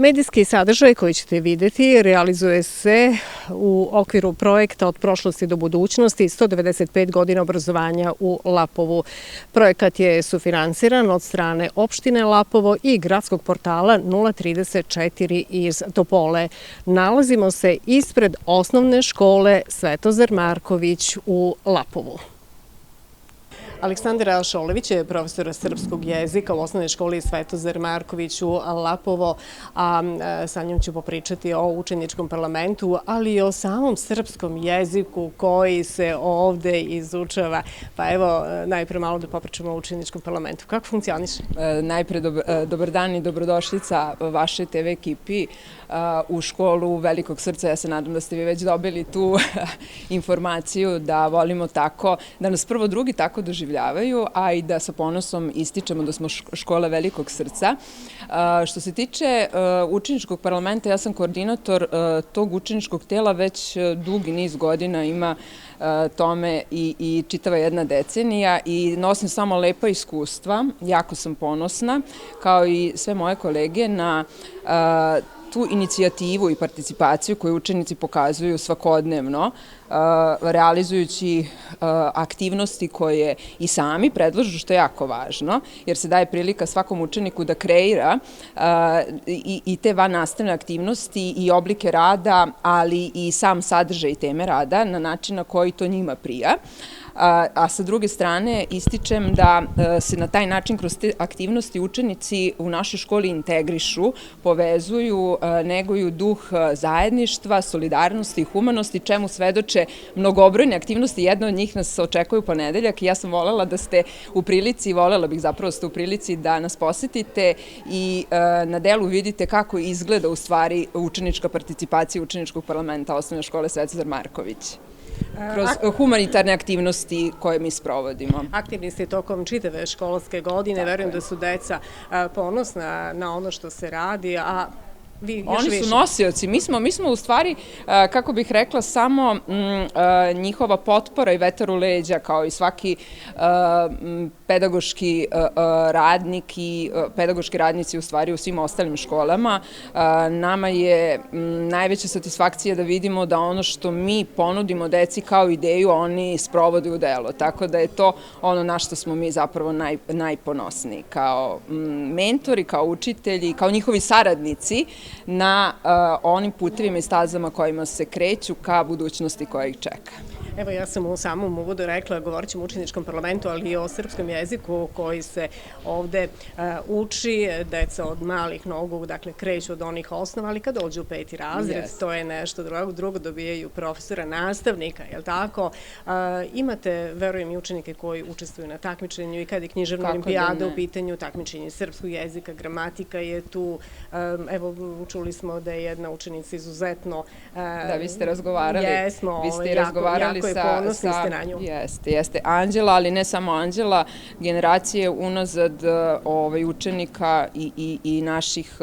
Medijski sadržaj koji ćete vidjeti realizuje se u okviru projekta Od prošlosti do budućnosti 195 godina obrazovanja u Lapovu. Projekat je sufinansiran od strane opštine Lapovo i gradskog portala 034 iz Topole. Nalazimo se ispred osnovne škole Svetozar Marković u Lapovu. Aleksandar Šolević je profesor srpskog jezika u osnovnoj školi Svetozar Marković u Lapovo, a sa njom ću popričati o učeničkom parlamentu, ali i o samom srpskom jeziku koji se ovde izučava. Pa evo, najpre malo da popričamo o učeničkom parlamentu. Kako funkcioniše? Najpre dobar dan i dobrodošlica vašoj TV ekipi u školu Velikog srca. Ja se nadam da ste vi već dobili tu informaciju da volimo tako, da nas prvo drugi tako doživljavaju, a i da sa ponosom ističemo da smo škola Velikog srca. Što se tiče učeničkog parlamenta, ja sam koordinator tog učeničkog tela već dugi niz godina, ima tome i čitava jedna decenija i nosim samo lepa iskustva. Jako sam ponosna, kao i sve moje kolege, na tu inicijativu i participaciju koju učenici pokazuju svakodnevno, realizujući aktivnosti koje i sami predlažu, što je jako važno, jer se daje prilika svakom učeniku da kreira i te vannastavne aktivnosti i oblike rada, ali i sam sadržaj teme rada na način na koji to njima prija. A sa druge strane ističem da se na taj način kroz te aktivnosti učenici u našoj školi integrišu, povezuju, neguju duh zajedništva, solidarnosti i humanosti, čemu svedoče mnogobrojne aktivnosti. Jedna od njih nas očekuje u ponedeljak i ja sam volela da ste u prilici, volela bih zapravo da ste u prilici da nas posetite i na delu vidite kako izgleda u stvari učenička participacija učeničkog parlamenta osnovne škole Svetozar Marković. Kroz humanitarne aktivnosti koje mi sprovodimo. Aktivni ste tokom čitave školske godine, verujem da su deca ponosna na ono što se radi, a vi još više. Oni su nosioci. Mi smo u stvari, kako bih rekla, samo njihova potpora i vetar u leđa, kao i svaki pedagoški radnik i pedagoški radnici u stvari u svim ostalim školama. Nama je najveća satisfakcija da vidimo da ono što mi ponudimo deci kao ideju, oni sprovode u delo. Tako da je to ono na što smo mi zapravo najponosniji. Kao mentori, kao učitelji, kao njihovi saradnici na onim putevima i stazama kojima se kreću ka budućnosti koja ih čeka. Evo, ja sam u samom uvodu rekla, govorit ćemo o učeničkom parlamentu, ali i o srpskom jeziku koji se ovde uči. Deca od malih nogu, dakle, kreću od onih osnova, ali kad dođu u 5. razred, to je nešto drugo, dobijaju profesora, nastavnika, je li tako? Imate, verujem, i učenike koji učestvuju na takmičenju i kad je književna olimpijada u pitanju, takmičenje srpskog jezika, gramatika je tu. Evo, čuli smo da je jedna učenica izuzetno... Da, vi ste razgovarali. Jesmo, vi ste razgovarali ponosni ste na nju. Jeste. Anđela, ali ne samo Anđela, generacije unazad učenika i naših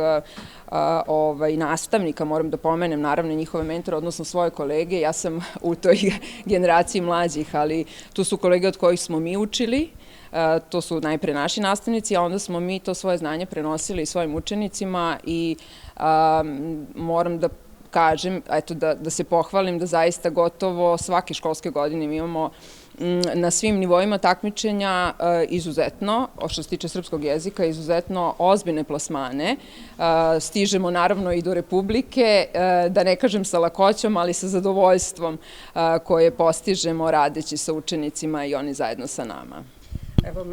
nastavnika, moram da pomenem, naravno njihove mentore, odnosno svoje kolege. Ja sam u toj generaciji mlađih, ali tu su kolege od kojih smo mi učili. To su najpre naši nastavnici, a onda smo mi to svoje znanje prenosili svojim učenicima i moram da kažem, eto da se pohvalim da zaista gotovo svake školske godine mi imamo na svim nivoima takmičenja izuzetno, što se tiče srpskog jezika, izuzetno ozbiljne plasmane. Stižemo naravno i do Republike, da ne kažem sa lakoćom, ali sa zadovoljstvom koje postižemo radeći sa učenicima i oni zajedno sa nama. Evo,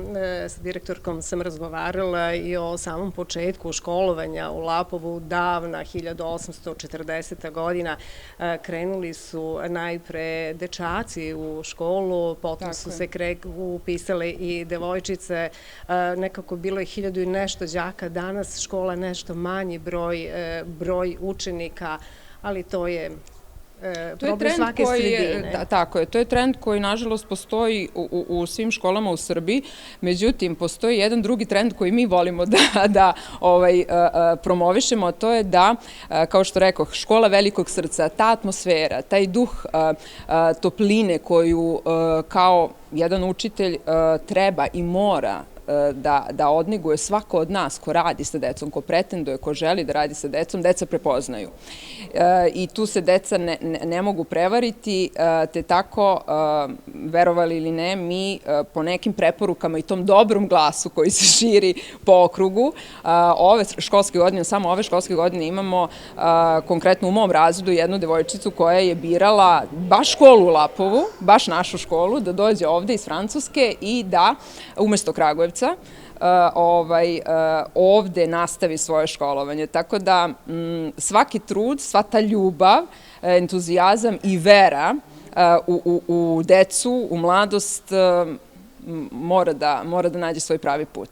sa direktorkom sam razgovarala i o samom početku školovanja u Lapovu. Davna 1840. godina krenuli su najpre dečaci u školu, potom su se upisale i devojčice. Nekako bilo je 1000 i nešto đaka, danas škola nešto manji broj učenika, ali to je problem svake sredine. Tako je, to je trend koji nažalost postoji u svim školama u Srbiji, međutim postoji jedan drugi trend koji mi volimo da promovišemo, a to je da, kao što rekoh, škola Velikog srca, ta atmosfera, taj duh topline koju kao jedan učitelj treba i mora da odneguje svako od nas ko radi sa decom, ko pretenduje, ko želi da radi sa decom, deca prepoznaju. I tu se deca ne mogu prevariti, te tako, verovali ili ne, mi po nekim preporukama i tom dobrom glasu koji se širi po okrugu, ove školske godine, samo ove školske godine imamo konkretno u mom razredu jednu devojčicu koja je birala baš školu u Lapovu, baš našu školu, da dođe ovde iz Francuske i da, umesto Kragujevca, ovde nastavi svoje školovanje. Tako da svaki trud, sva ta ljubav, entuzijazam i vera u decu, u mladost mora da nađe svoj pravi put.